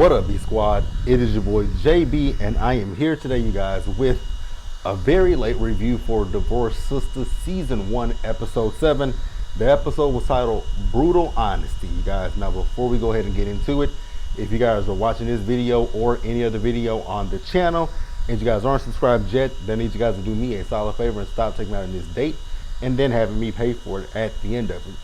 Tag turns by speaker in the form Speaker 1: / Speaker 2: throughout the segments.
Speaker 1: What up, B Squad? It is your boy JB, and I am here today, you guys, with a very late review for Divorce Sistas Season 1, Episode 7. The episode was titled Brutal Honesty, you guys. Now, before we go ahead and get into it, if you guys are watching this video or any other video on the channel, and you guys aren't subscribed yet, then I need you guys to do me a solid favor and stop taking out on this date, and then having me pay for it at the end of it.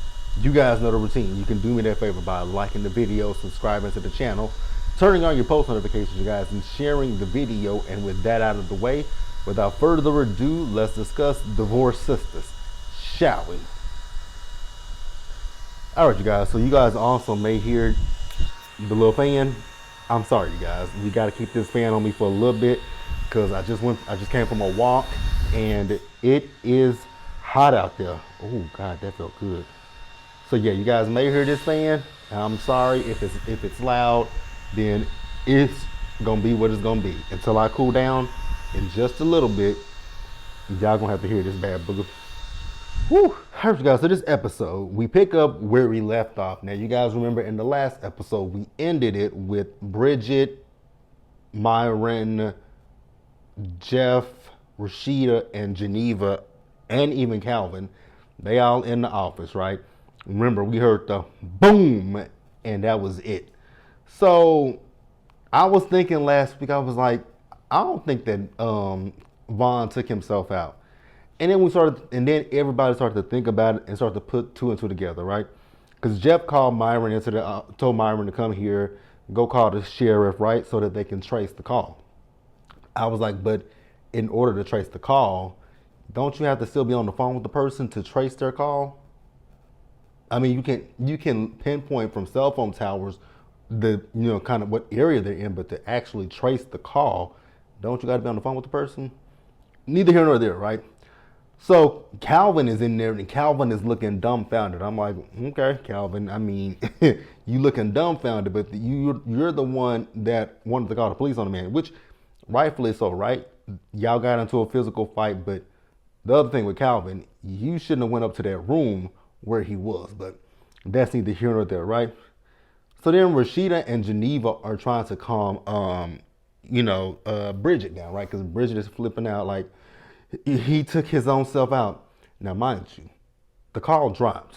Speaker 1: You guys know the routine. You can do me that favor by liking the video, subscribing to the channel, turning on your post notifications, you guys, and sharing the video. And with that out of the way, without further ado, let's discuss Divorce Sistas, shall we? All right, you guys. So you guys also may hear the little fan. I'm sorry, you guys. We got to keep this fan on me for a little bit because I just came from a walk and it is hot out there. Oh God, that felt good. So yeah, you guys may hear this fan. I'm sorry if it's loud. Then it's gonna be what it's gonna be until I cool down in just a little bit. Y'all gonna have to hear this bad booger. Whew. Alright, you guys, so this episode we pick up where we left off. Now you guys remember in the last episode we ended it with Bridget, Myron, Jeff, Rashida, and Geneva, and even Calvin. They all in the office, right? Remember, we heard the boom, and that was it. So I was thinking last week, I was like, I don't think that Vaughn took himself out. And then everybody started to think about it and started to put two and two together, right? Because Jeff called Myron told Myron to come here, go call the sheriff, right? So that they can trace the call. I was like, but in order to trace the call, don't you have to still be on the phone with the person to trace their call? I mean, you can pinpoint from cell phone towers kind of what area they're in, but to actually trace the call, don't you got to be on the phone with the person? Neither here nor there, right? So Calvin is in there, and Calvin is looking dumbfounded. I'm like, okay, Calvin. I mean, you looking dumbfounded, but you're the one that wanted to call the police on the man, which rightfully so, right? Y'all got into a physical fight, but the other thing with Calvin, you shouldn't have went up to that room where he was, but that's neither here nor there, right? So then Rashida and Geneva are trying to calm, Bridget down, right? Because Bridget is flipping out like he took his own self out. Now, mind you, the call dropped.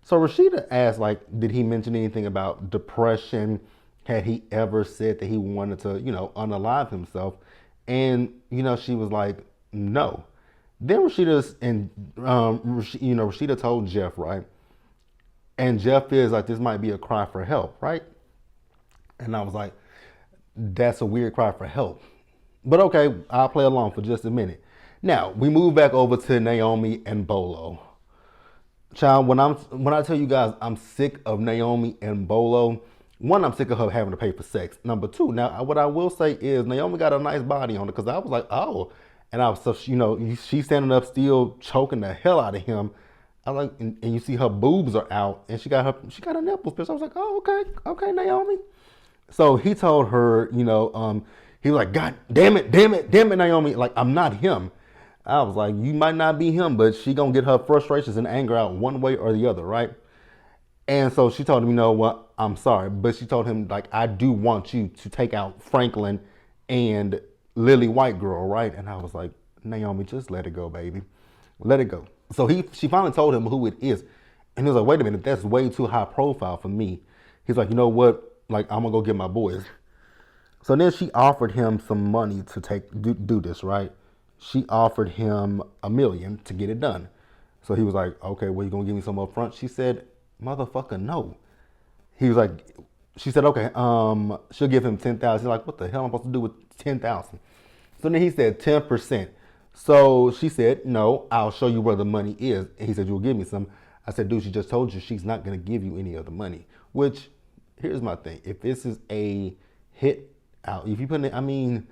Speaker 1: So Rashida asked, like, did he mention anything about depression? Had he ever said that he wanted to, unalive himself? And, she was like, no. Then Rashida told Jeff, right? And Jeff feels like this might be a cry for help, right? And I was like, that's a weird cry for help. But okay, I'll play along for just a minute. Now, we move back over to Naomi and Bolo. Child, when I tell you guys I'm sick of Naomi and Bolo, one, I'm sick of her having to pay for sex. Number two, now what I will say is Naomi got a nice body on her, because I was like, oh. And I was so, she's standing up still choking the hell out of him. I like, and you see her boobs are out, and she got her nipples pierced. I was like, oh, okay, Naomi. So he told her, he was like, God damn it, Naomi. Like, I'm not him. I was like, you might not be him, but she gonna get her frustrations and anger out one way or the other, right? And so she told him, you know what, I'm sorry, but she told him, like, I do want you to take out Franklin and Lily White Girl, right? And I was like, Naomi, just let it go, baby. Let it go. So she finally told him who it is. And he was like, wait a minute, that's way too high profile for me. He's like, you know what? Like, I'm gonna go get my boys. So then she offered him some money to do this, right? She offered him $1 million to get it done. So he was like, okay, well, you gonna give me some up front? She said, motherfucker, no. He was like, she said, okay, she'll give him 10,000. He's like, what the hell am I supposed to do with 10,000? So then he said 10%. So she said, no, I'll show you where the money is. And he said, you'll give me some. I said, dude, she just told you she's not going to give you any of the money. Which, here's my thing. If this is a hit out, if you put it, I mean,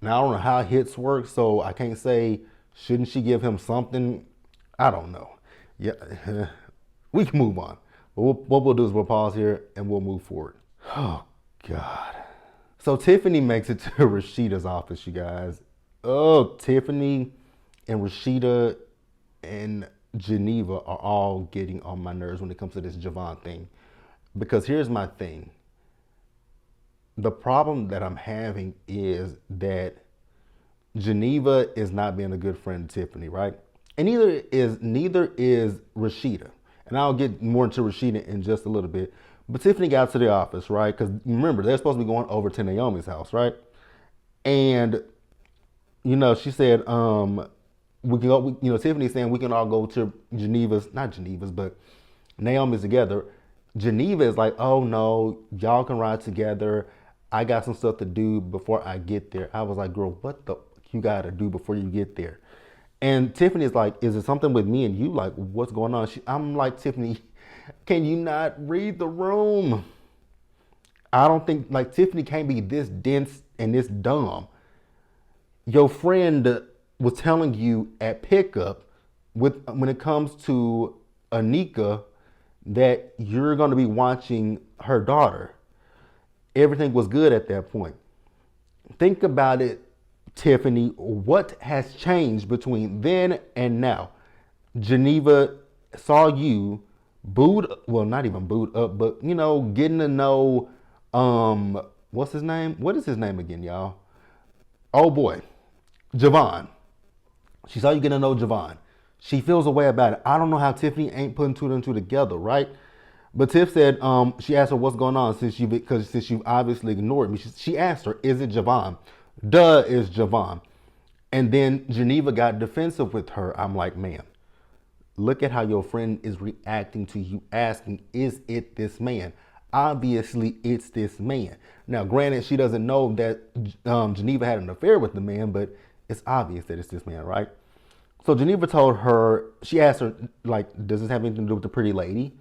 Speaker 1: now I don't know how hits work, so I can't say, shouldn't she give him something? I don't know. Yeah, we can move on. But what we'll do is we'll pause here and we'll move forward. Oh, God. So Tiffany makes it to Rashida's office, you guys. Oh, Tiffany and Rashida and Geneva are all getting on my nerves when it comes to this Javon thing. Because here's my thing. The problem that I'm having is that Geneva is not being a good friend to Tiffany, right? And neither is Rashida. And I'll get more into Rashida in just a little bit. But Tiffany got to the office, right? Because remember, they're supposed to be going over to Naomi's house, right? And she said, we can go. Tiffany's saying we can all go to not Geneva's, but Naomi's together. Geneva is like, oh no, y'all can ride together. I got some stuff to do before I get there. I was like, girl, what the you gotta do before you get there? And Tiffany is like, is it something with me and you? Like, what's going on? I'm like, Tiffany, can you not read the room? I don't think, like, Tiffany can't be this dense and this dumb. Your friend was telling you at pickup when it comes to Anika that you're going to be watching her daughter. Everything was good at that point. Think about it, Tiffany. What has changed between then and now? Geneva saw you booed, well, not even booed up, but getting to know, what's his name? What is his name again, y'all? Oh boy, Javon. She saw you getting to know Javon. She feels a way about it. I don't know how Tiffany ain't putting two and two together, right? But Tiff said, she asked her what's going on since you've obviously ignored me. She asked her, is it Javon? Duh, is Javon. And then Geneva got defensive with her. I'm like, man, look at how your friend is reacting to you asking, is it this man? Obviously, it's this man. Now, granted, she doesn't know that Geneva had an affair with the man, but it's obvious that it's this man, right? So Geneva told her, she asked her, like, does this have anything to do with the pretty lady?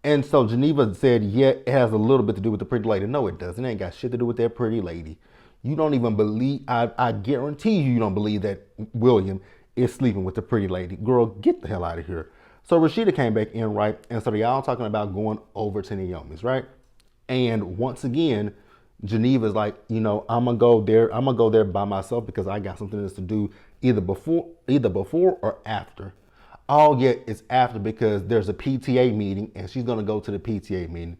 Speaker 1: And so Geneva said, yeah, it has a little bit to do with the pretty lady. No, it doesn't. It ain't got shit to do with that pretty lady. You don't even believe, I guarantee you don't believe that William is sleeping with the pretty lady. Girl, get the hell out of here. So Rashida came back in, right? And so they all talking about going over to Naomi's, right? And once again, Geneva's like, I'm gonna go there. I'm gonna go there by myself because I got something else to do either before or after. Oh yeah, it's after because there's a PTA meeting and she's gonna go to the PTA meeting.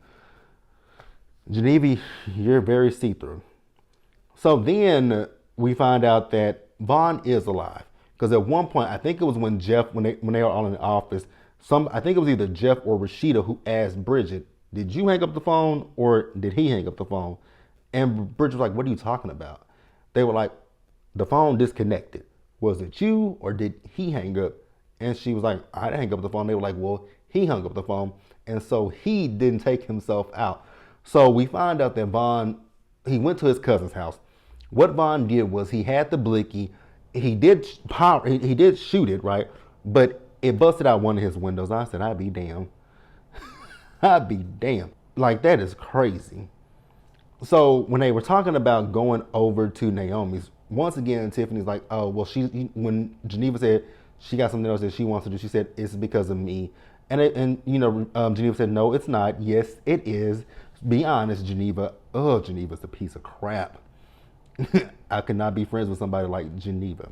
Speaker 1: Geneva, you're very see-through. So then we find out that Vaughn is alive. Because at one point, I think it was when they were all in the office, I think it was either Jeff or Rashida who asked Bridget, did you hang up the phone or did he hang up the phone? And Bridget was like, what are you talking about? They were like, the phone disconnected. Was it you or did he hang up? And she was like, I didn't hang up the phone. They were like, well, he hung up the phone. And so he didn't take himself out. So we find out that Vaughn, he went to his cousin's house. What Vaughn did was he had the blicky. He did shoot it, right? But it busted out one of his windows. I said, I'd be damned. I'd be damned. Like, that is crazy. So when they were talking about going over to Naomi's, once again, Tiffany's like, oh, well, when Geneva said she got something else that she wants to do, she said, it's because of me. And Geneva said, no, it's not. Yes, it is. Be honest, Geneva. Oh, Geneva's a piece of crap. I could not be friends with somebody like Geneva.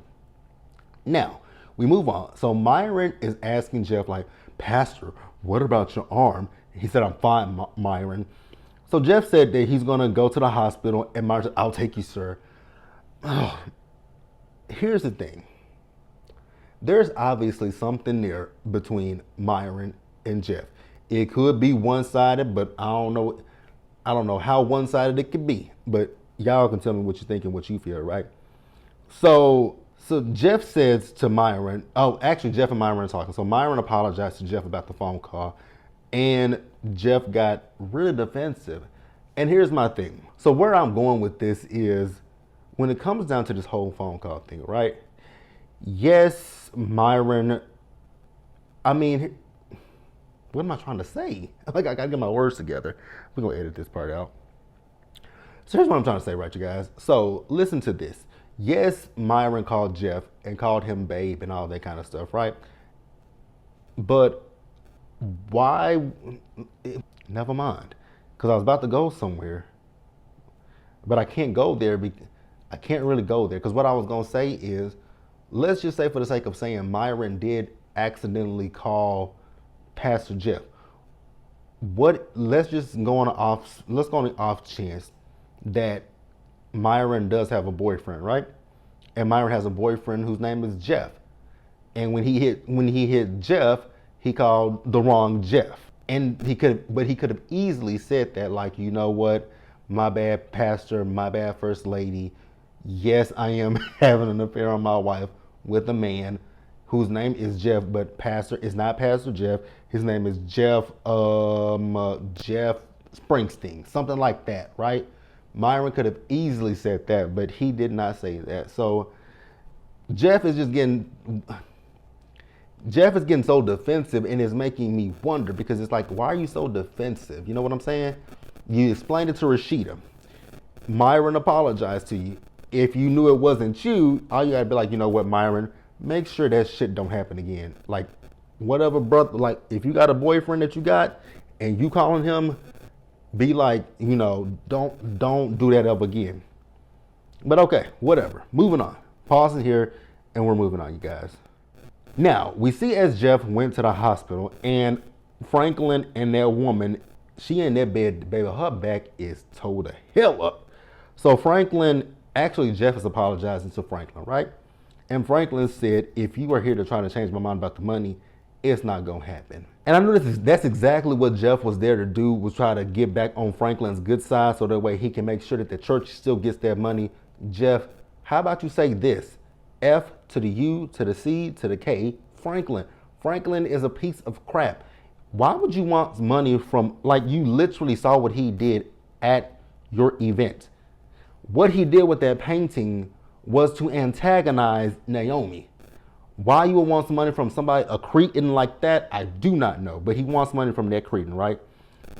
Speaker 1: Now, we move on. So Myron is asking Jeff, like, Pastor, what about your arm? He said, I'm fine, Myron. So Jeff said that he's going to go to the hospital, and Myron said, I'll take you, sir. Oh, here's the thing. There's obviously something there between Myron and Jeff. It could be one-sided, but I don't know how one-sided it could be. But y'all can tell me what you think and what you feel, right? So Jeff says to Myron, actually Jeff and Myron are talking. So Myron apologized to Jeff about the phone call, and Jeff got really defensive. And here's my thing. So where I'm going with this is when it comes down to this whole phone call thing, right? Yes, Myron, I mean, what am I trying to say? Like, I gotta get my words together. We're gonna edit this part out. So here's what I'm trying to say, right, you guys? So listen to this. Yes, Myron called Jeff and called him babe and all that kind of stuff, right? But why? Never mind. Because I was about to go somewhere, but I can't go there. I can't really go there because what I was going to say is, let's just say for the sake of saying Myron did accidentally call Pastor Jeff. Let's go on the off chance that Myron does have a boyfriend, right? And Myron has a boyfriend whose name is Jeff. And when he hit Jeff, he called the wrong Jeff. And he could have easily said that, like, you know what, my bad, pastor, my bad, first lady. Yes, I am having an affair on my wife with a man whose name is Jeff, but pastor is not Pastor Jeff. His name is Jeff Jeff Springsteen, something like that, right? Myron could have easily said that, but he did not say that. So Jeff is getting so defensive, and it's making me wonder, because it's like, why are you so defensive? You know what I'm saying? You explained it to Rashida. Myron apologized to you. If you knew it wasn't you, all you gotta be like, you know what, Myron, make sure that shit don't happen again. Like, whatever, brother, like, if you got a boyfriend that you got and you calling him, be like, you know, don't do that ever again. But okay, whatever. Moving on. Pausing here, and we're moving on, you guys. Now, we see as Jeff went to the hospital, and Franklin and that woman, she in that bed, baby, her back is tore the hell up. So Franklin, actually Jeff is apologizing to Franklin, right? And Franklin said, if you are here to try to change my mind about the money, it's not gonna happen. And I know that's exactly what Jeff was there to do, was try to get back on Franklin's good side, so that way he can make sure that the church still gets their money. Jeff, how about you say this? F to the U to the C to the K, Franklin. Franklin is a piece of crap. Why would you want money from, like, you literally saw what he did at your event. What he did with that painting was to antagonize Naomi. Why you would want some money from somebody, a Cretan like that, I do not know. But he wants money from that Cretan, right?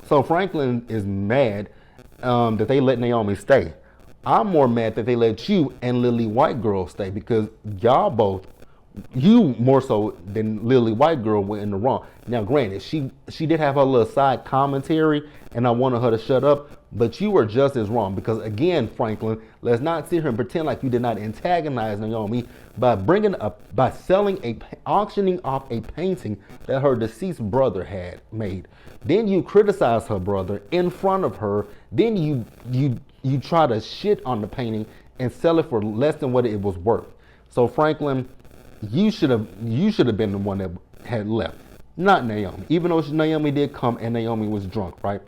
Speaker 1: So Franklin is mad that they let Naomi stay. I'm more mad that they let you and Lily White Girl stay, because y'all both, you more so than Lily White Girl, were in the wrong. Now, granted, she did have her little side commentary, and I wanted her to shut up, but you were just as wrong, because again, Franklin, let's not sit here and pretend like you did not antagonize Naomi by auctioning off a painting that her deceased brother had made. Then you criticize her brother in front of her. Then you try to shit on the painting and sell it for less than what it was worth. So Franklin, you should have been the one that had left, not Naomi. Even though Naomi did come and Naomi was drunk, right?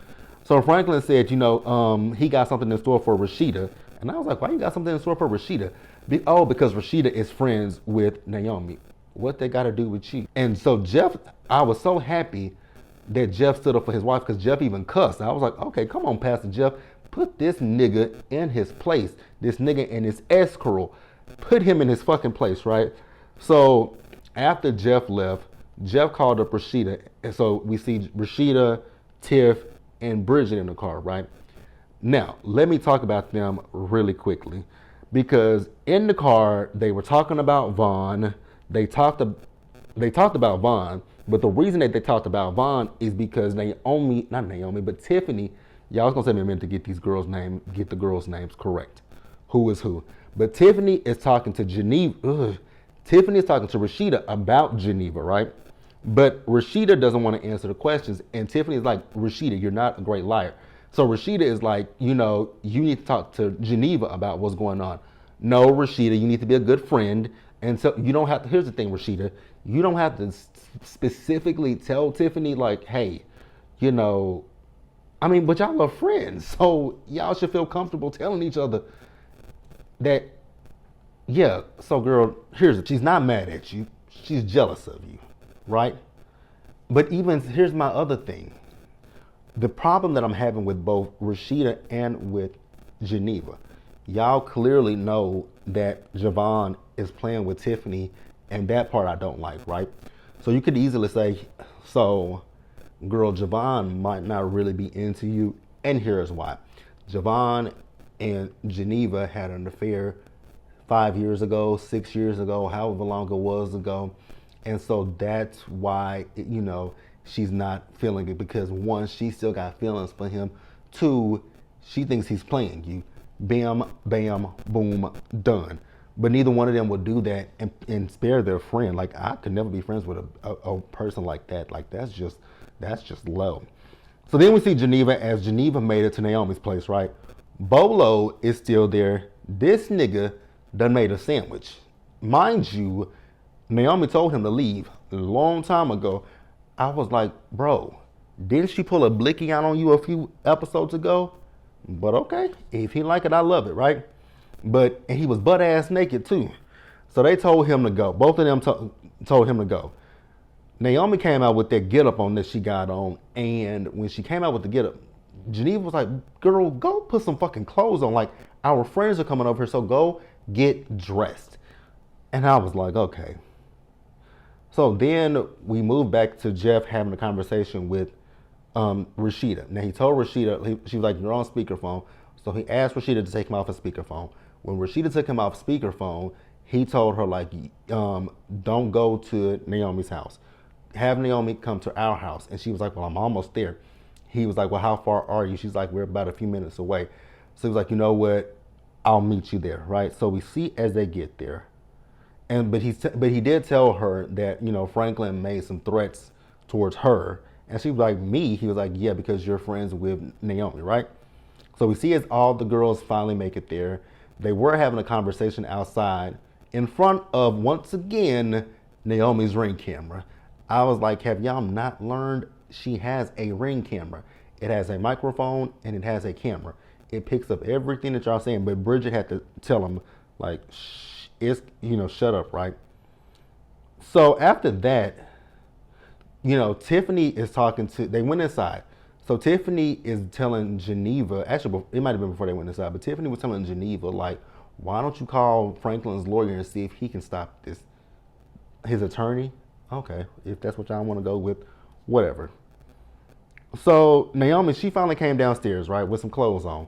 Speaker 1: So Franklin said, you know, he got something in store for Rashida. And I was like, why you got something in store for Rashida? Because Rashida is friends with Naomi. What they got to do with you? And so Jeff, I was so happy that Jeff stood up for his wife, because Jeff even cussed. I was like, okay, come on, Pastor Jeff. Put this nigga in his place. This nigga in his escrow. Put him in his fucking place, right? So after Jeff left, Jeff called up Rashida. And so we see Rashida, Tiff, and Bridget in the car, right? Now, let me talk about them really quickly, because in the car, they were talking about Vaughn. They talked about Vaughn, but the reason that they talked about Vaughn is because Tiffany, y'all was gonna say me a minute to get the girls' names correct. Who is who? But Tiffany is talking to Geneva. Tiffany is talking to Rashida about Geneva, right? But Rashida doesn't want to answer the questions. And Tiffany is like, Rashida, you're not a great liar. So Rashida is like, you know, you need to talk to Geneva about what's going on. No, Rashida, you need to be a good friend. And so you don't have to, here's the thing, Rashida, you don't have to specifically tell Tiffany like, hey, you know, I mean, but y'all are friends. So y'all should feel comfortable telling each other that, yeah, so girl, she's not mad at you. She's jealous of you, right? But even, here's my other thing. The problem that I'm having with both Rashida and with Geneva, y'all clearly know that Javon is playing with Tiffany, and that part I don't like, right? So you could easily say, so girl, Javon might not really be into you, and here's why. Javon and Geneva had an affair 5 years ago, 6 years ago, however long it was ago. And so that's why, you know, she's not feeling it, because one, she still got feelings for him. Two, she thinks he's playing you. Bam, bam, boom, done. But neither one of them will do that and spare their friend. Like, I could never be friends with a person like that. Like, that's just low. So then we see Geneva as Geneva made it to Naomi's place, right? Bolo is still there. This nigga done made a sandwich. Mind you, Naomi told him to leave a long time ago. I was like, bro, didn't she pull a blicky out on you a few episodes ago? But okay, if he like it, I love it, right? And he was butt ass naked too. So they told him to go. Both of them told him to go. Naomi came out with that get up on that she got on, and when she came out with the get up, Geneva was like, girl, go put some fucking clothes on. Like, our friends are coming over here, so go get dressed. And I was like, okay. So then we moved back to Jeff having a conversation with Rashida. Now he told Rashida, she was like, you're on speakerphone. So he asked Rashida to take him off of speakerphone. When Rashida took him off speakerphone, he told her like, don't go to Naomi's house. Have Naomi come to our house. And she was like, well, I'm almost there. He was like, well, how far are you? She's like, we're about a few minutes away. So he was like, you know what? I'll meet you there, right? So we see as they get there. But he did tell her that, you know, Franklin made some threats towards her. And she was like, me? He was like, yeah, because you're friends with Naomi, right? So we see as all the girls finally make it there. They were having a conversation outside in front of, once again, Naomi's Ring camera. I was like, have y'all not learned she has a Ring camera? It has a microphone and it has a camera. It picks up everything that y'all saying. But Bridget had to tell him, like, shut up, right? So after that, you know, Tiffany is talking to, they went inside. So Tiffany is telling Geneva, actually, it might have been before they went inside, but Tiffany was telling Geneva, like, why don't you call Franklin's lawyer and see if he can stop this? His attorney? Okay, if that's what y'all want to go with, whatever. So Naomi, she finally came downstairs, right, with some clothes on.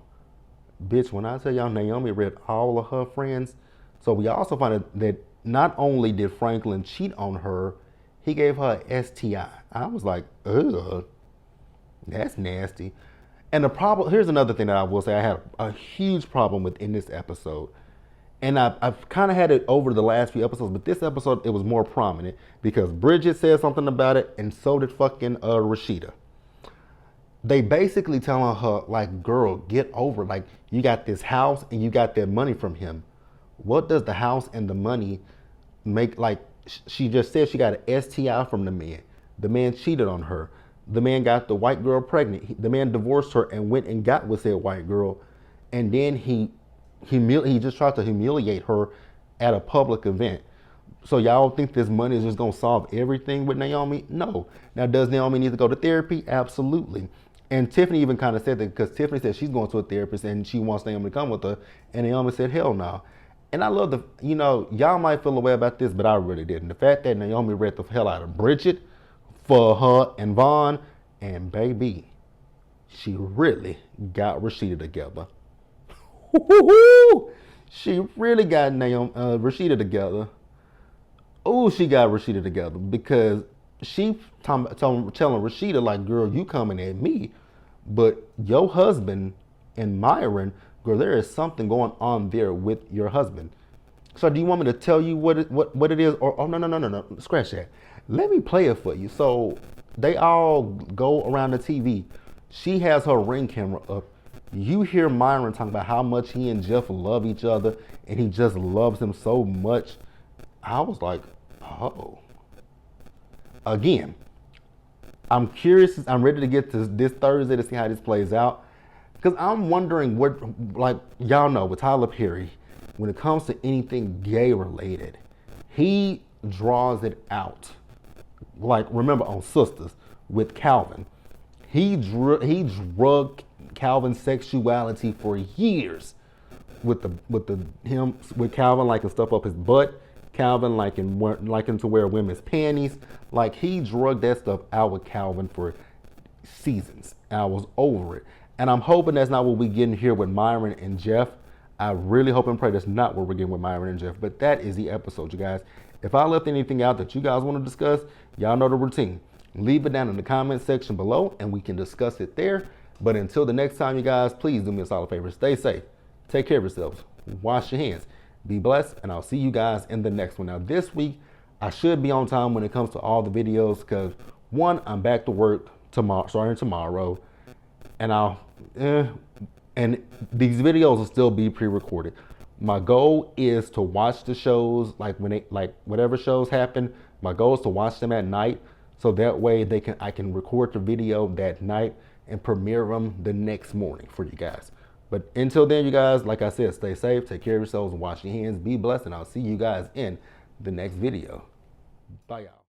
Speaker 1: Bitch, when I tell y'all Naomi read all of her friends, so we also find out that not only did Franklin cheat on her, he gave her a STI. I was like, ugh, that's nasty. And the problem, here's another thing that I will say I had a huge problem with in this episode. And I've kind of had it over the last few episodes, but this episode, it was more prominent because Bridget said something about it, and so did fucking Rashida. They basically telling her, like, girl, get over it. Like, you got this house and you got that money from him. What does the house and the money make? Like, she just said she got an STI from the man. The man cheated on her. The man got the white girl pregnant. The man divorced her and went and got with that white girl. And then he just tried to humiliate her at a public event. So y'all think this money is just gonna solve everything with Naomi? No. Now, does Naomi need to go to therapy? Absolutely. And Tiffany even kind of said that because Tiffany said she's going to a therapist and she wants Naomi to come with her. And Naomi said, hell no. And I love y'all might feel a way about this, but I really didn't. The fact that Naomi read the hell out of Bridget for her and Vaughn, and baby, she really got Rashida together. She really got Rashida together. Oh, she got Rashida together because she telling Rashida, like, girl, you coming at me, but your husband and Myron, girl, there is something going on there with your husband. So do you want me to tell you what it is? Or, oh, no, scratch that. Let me play it for you. So they all go around the TV. She has her Ring camera up. You hear Myron talking about how much he and Jeff love each other and he just loves him so much. I was like, oh. Again, I'm curious. I'm ready to get to this Thursday to see how this plays out. Because I'm wondering what, like, y'all know with Tyler Perry, when it comes to anything gay related, he draws it out. Like, remember on Sistas with Calvin, he drug Calvin's sexuality for years with Calvin liking stuff up his butt, Calvin liking to wear women's panties. Like, he drugged that stuff out with Calvin for seasons. And I was over it. And I'm hoping that's not what we getting here with Myron and Jeff. I really hope and pray that's not what we're getting with Myron and Jeff. But that is the episode, you guys. If I left anything out that you guys want to discuss, y'all know the routine. Leave it down in the comment section below and we can discuss it there. But until the next time, you guys, please do me a solid favor. Stay safe. Take care of yourselves. Wash your hands. Be blessed. And I'll see you guys in the next one. Now, this week, I should be on time when it comes to all the videos because, one, I'm back to work tomorrow, starting tomorrow. And And these videos will still be pre-recorded. My goal is to watch the shows like whatever shows happen. My goal is to watch them at night, so that way I can record the video that night and premiere them the next morning for you guys. But until then, you guys, like I said, stay safe, take care of yourselves, and wash your hands. Be blessed, and I'll see you guys in the next video. Bye, y'all.